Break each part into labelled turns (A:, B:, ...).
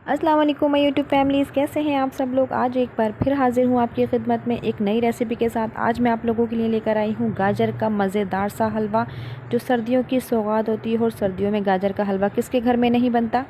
A: अस्सलाम वालेकुम my YouTube families, कैसे हैं आप सब लोग। आज एक बार फिर हाज़िर हूँ आपकी खिदमत में एक नई रेसिपी के साथ। आज मैं आप लोगों के लिए लेकर आई हूँ गाजर का मज़ेदार सा हलवा, जो सर्दियों की सौगात होती है। और सर्दियों में गाजर का हलवा किसके घर में नहीं बनता।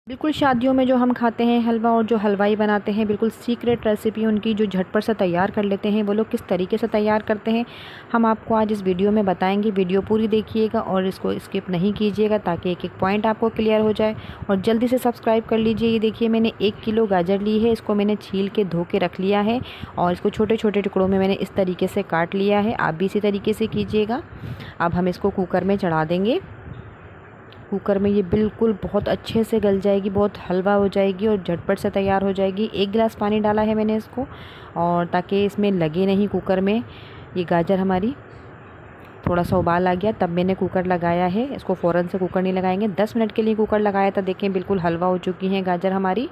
A: बिल्कुल शादियों में जो हम खाते हैं हलवा, और जो हलवाई बनाते हैं, बिल्कुल सीक्रेट रेसिपी उनकी, जो झटपट से तैयार कर लेते हैं। वो लोग किस तरीके से तैयार करते हैं, हम आपको आज इस वीडियो में बताएंगे। वीडियो पूरी देखिएगा और इसको स्किप नहीं कीजिएगा, ताकि एक एक पॉइंट आपको क्लियर हो जाए। और जल्दी से सब्सक्राइब कर लीजिए। ये देखिए, मैंने 1 किलो गाजर ली है। इसको मैंने छील के धो के रख लिया है, और इसको छोटे छोटे टुकड़ों में मैंने इस तरीके से काट लिया है। आप भी इसी तरीके से कीजिएगा। अब हम इसको कुकर में चढ़ा देंगे। कुकर में ये बिल्कुल बहुत अच्छे से गल जाएगी, बहुत हलवा हो जाएगी और झटपट से तैयार हो जाएगी। 1 गिलास पानी डाला है मैंने इसको, और ताकि इसमें लगे नहीं कुकर में ये गाजर हमारी। थोड़ा सा उबाल आ गया तब मैंने कुकर लगाया है। इसको फ़ौरन से कुकर नहीं लगाएंगे, 10 मिनट के लिए कुकर लगाया था। देखें, बिल्कुल हलवा हो चुकी हैं गाजर हमारी।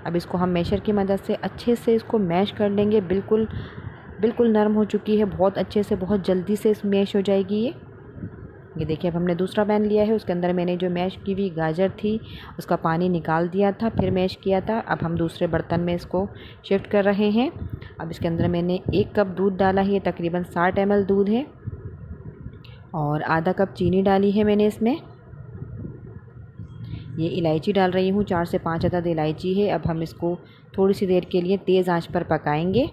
A: अब इसको हम मैशर की मदद से अच्छे से इसको मैश कर लेंगे। बिल्कुल बिल्कुल नरम हो चुकी है, बहुत अच्छे से, बहुत जल्दी से इस मैश हो जाएगी ये देखिए। अब हमने दूसरा पैन लिया है, उसके अंदर मैंने जो मैश की हुई गाजर थी उसका पानी निकाल दिया था, फिर मैश किया था। अब हम दूसरे बर्तन में इसको शिफ्ट कर रहे हैं। अब इसके अंदर मैंने 1 कप दूध डाला है, ये तकरीबन 60 ml दूध है। और आधा कप चीनी डाली है मैंने इसमें। ये इलायची डाल रही हूँ, 4 से 5 अदद इलायची है। अब हम इसको थोड़ी सी देर के लिए तेज़ आंच पर पकाएंगे।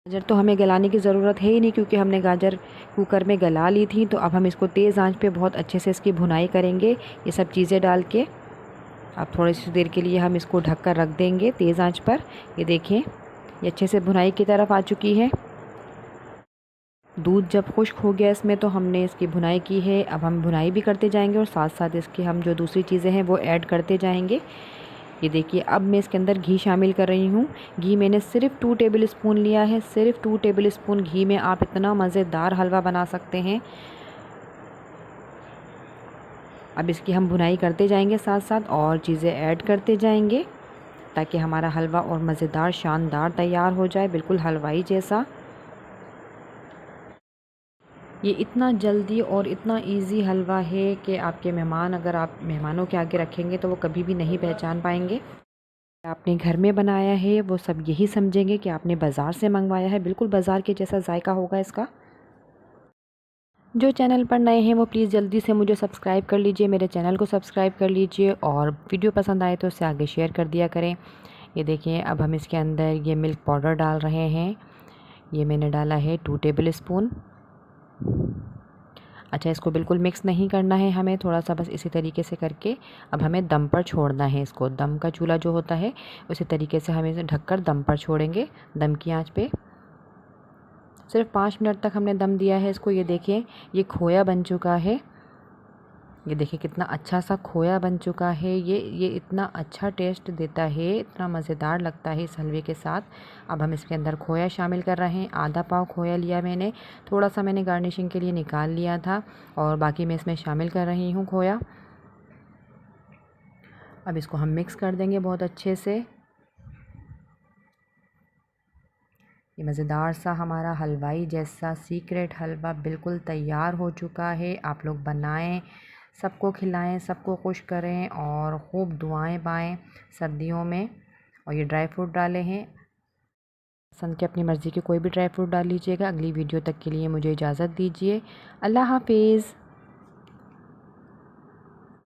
A: गाजर तो हमें गलाने की ज़रूरत है ही नहीं, क्योंकि हमने गाजर कुकर में गला ली थी। तो अब हम इसको तेज़ आंच पे बहुत अच्छे से इसकी भुनाई करेंगे, ये सब चीज़ें डाल के। अब थोड़ी सी देर के लिए हम इसको ढक कर रख देंगे तेज़ आंच पर। ये देखें, ये अच्छे से भुनाई की तरफ आ चुकी है। दूध जब खुश्क हो गया इसमें, तो हमने इसकी भुनाई की है। अब हम भुनाई भी करते जाएंगे, और साथ साथ इसके हम जो दूसरी चीज़ें हैं वो ऐड करते जाएंगे। ये देखिए, अब मैं इसके अंदर घी शामिल कर रही हूँ। घी मैंने सिर्फ 2 टेबल स्पून लिया है। सिर्फ 2 टेबल स्पून घी में आप इतना मज़ेदार हलवा बना सकते हैं। अब इसकी हम भुनाई करते जाएंगे, साथ साथ और चीज़ें ऐड करते जाएंगे, ताकि हमारा हलवा और मज़ेदार शानदार तैयार हो जाए, बिल्कुल हलवाई जैसा। ये इतना जल्दी और इतना इजी हलवा है कि आपके मेहमान, अगर आप मेहमानों के आगे रखेंगे तो वो कभी भी नहीं पहचान पाएंगे आपने घर में बनाया है। वो सब यही समझेंगे कि आपने बाज़ार से मंगवाया है। बिल्कुल बाज़ार के जैसा जायका होगा इसका। जो चैनल पर नए हैं वो प्लीज़ जल्दी से मुझे सब्सक्राइब कर लीजिए, मेरे चैनल को सब्सक्राइब कर लीजिए, और वीडियो पसंद आए तो उसे आगे शेयर कर दिया करें। ये देखिए, अब हम इसके अंदर ये मिल्क पाउडर डाल रहे हैं। ये मैंने डाला है 2 टेबल स्पून। अच्छा, इसको बिल्कुल मिक्स नहीं करना है हमें, थोड़ा सा बस इसी तरीके से करके अब हमें दम पर छोड़ना है इसको। दम का चूल्हा जो होता है, उसी तरीके से हम इसे ढककर दम पर छोड़ेंगे, दम की आंच पे। सिर्फ 5 मिनट तक हमने दम दिया है इसको। ये देखिए, ये खोया बन चुका है। ये देखिए कितना अच्छा सा खोया बन चुका है। ये इतना अच्छा टेस्ट देता है, इतना मज़ेदार लगता है इस हलवे के साथ। अब हम इसके अंदर खोया शामिल कर रहे हैं। आधा पाव खोया लिया मैंने, थोड़ा सा मैंने गार्निशिंग के लिए निकाल लिया था, और बाकी मैं इसमें शामिल कर रही हूँ खोया। अब इसको हम मिक्स कर देंगे बहुत अच्छे से। ये मज़ेदार सा हमारा हलवाई जैसा सीक्रेट हलवा बिल्कुल तैयार हो चुका है। आप लोग बनाएं, सबको खिलाएं, सबको खुश करें, और खूब दुआएं पाएं सर्दियों में। और ये ड्राई फ्रूट डाले हैं, पसंद के अपनी मर्ज़ी के कोई भी ड्राई फ्रूट डाल लीजिएगा। अगली वीडियो तक के लिए मुझे इजाज़त दीजिए। अल्लाह हाफिज़।